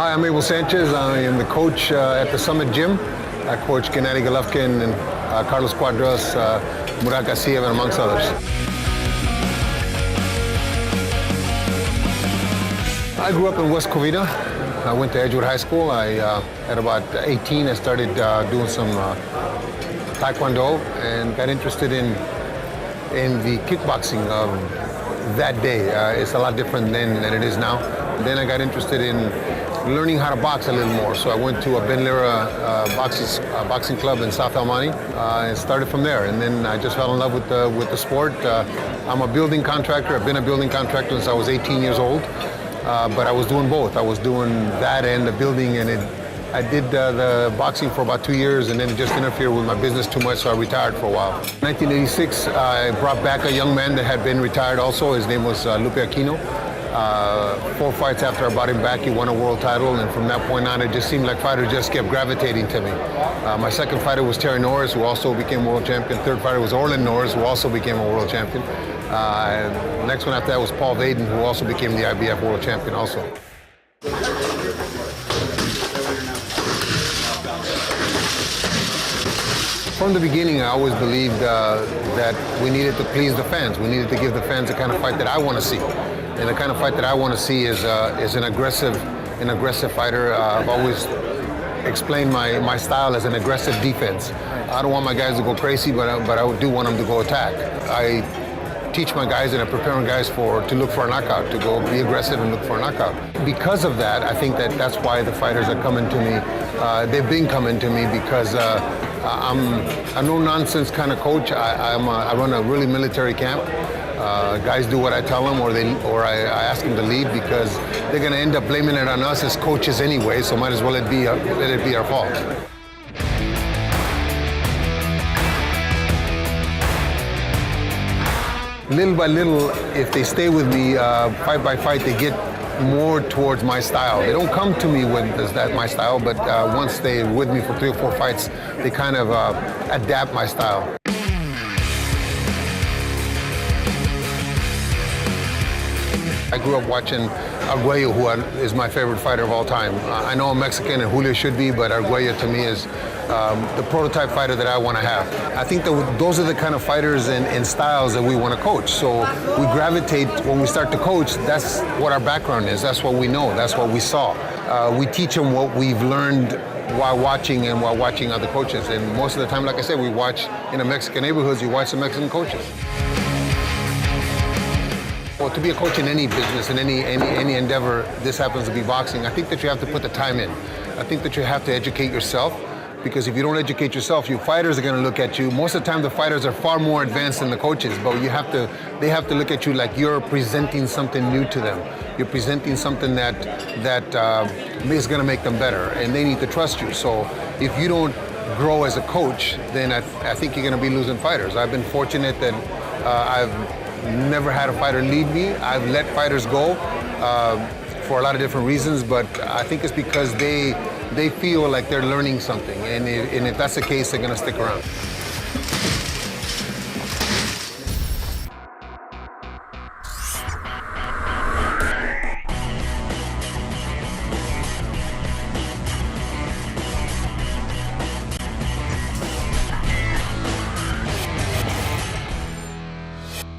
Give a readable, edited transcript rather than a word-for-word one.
Hi, I'm Abel Sanchez. I am the coach at the Summit Gym. I coach Gennady Golovkin and Carlos Cuadras, Murat Gassiev, and amongst others. I grew up in West Covina. I went to Edgewood High School. At about 18, I started doing some taekwondo and got interested in the kickboxing of that day. It's a lot different then than it is now. Then I got interested in learning how to box a little more. So I went to a Ben Lira boxing club in South El Monte and started from there. And then I just fell in love with the sport. I'm a building contractor. I've been a building contractor since I was 18 years old. But I was doing both. I was doing that and the building, and I did the boxing for about 2 years, and then it just interfered with my business too much, so I retired for a while. In 1986, I brought back a young man that had been retired also. His name was Lupe Aquino. 4 fights after I brought him back, he won a world title, and from that point on, it just seemed like fighters just kept gravitating to me. My second fighter was Terry Norris, who also became world champion. Third fighter was Orland Norris, who also became a world champion. The next one after that was Paul Vaden, who also became the IBF world champion also. From the beginning, I always believed that we needed to please the fans. We needed to give the fans the kind of fight that I want to see. And the kind of fight that I want to see is an aggressive fighter. I've always explained my style as an aggressive defense. I don't want my guys to go crazy, but I do want them to go attack. I teach my guys and I prepare my guys to look for a knockout, to go be aggressive and look for a knockout. Because of that, I think that's why the fighters are coming to me. They've been coming to me because I'm a no-nonsense kind of coach. I run a really military camp. Guys do what I tell them, or I ask them to leave, because they're going to end up blaming it on us as coaches anyway. So might as well let it be our fault. Little by little, if they stay with me fight by fight, they get more towards my style. They don't come to me with my style, but once they're with me for 3 or 4 fights, they kind of adapt my style. I grew up watching Arguello, who is my favorite fighter of all time. I know I'm Mexican and Julio should be, but Arguello to me is the prototype fighter that I want to have. I think that those are the kind of fighters and styles that we want to coach. So we gravitate, when we start to coach, that's what our background is. That's what we know. That's what we saw. We teach them what we've learned while watching other coaches. And most of the time, like I said, we watch in the Mexican neighborhoods, you watch the Mexican coaches. Well, to be a coach in any business, in any endeavor, this happens to be boxing, I think that you have to put the time in. I think that you have to educate yourself, because if you don't educate yourself, your fighters are going to look at you. Most of the time, the fighters are far more advanced than the coaches, but they have to look at you like you're presenting something new to them. You're presenting something that is going to make them better, and they need to trust you. So if you don't grow as a coach, then I think you're going to be losing fighters. I've been fortunate that I've never had a fighter lead me. I've let fighters go for a lot of different reasons, but I think it's because they feel like they're learning something, and if that's the case, they're going to stick around.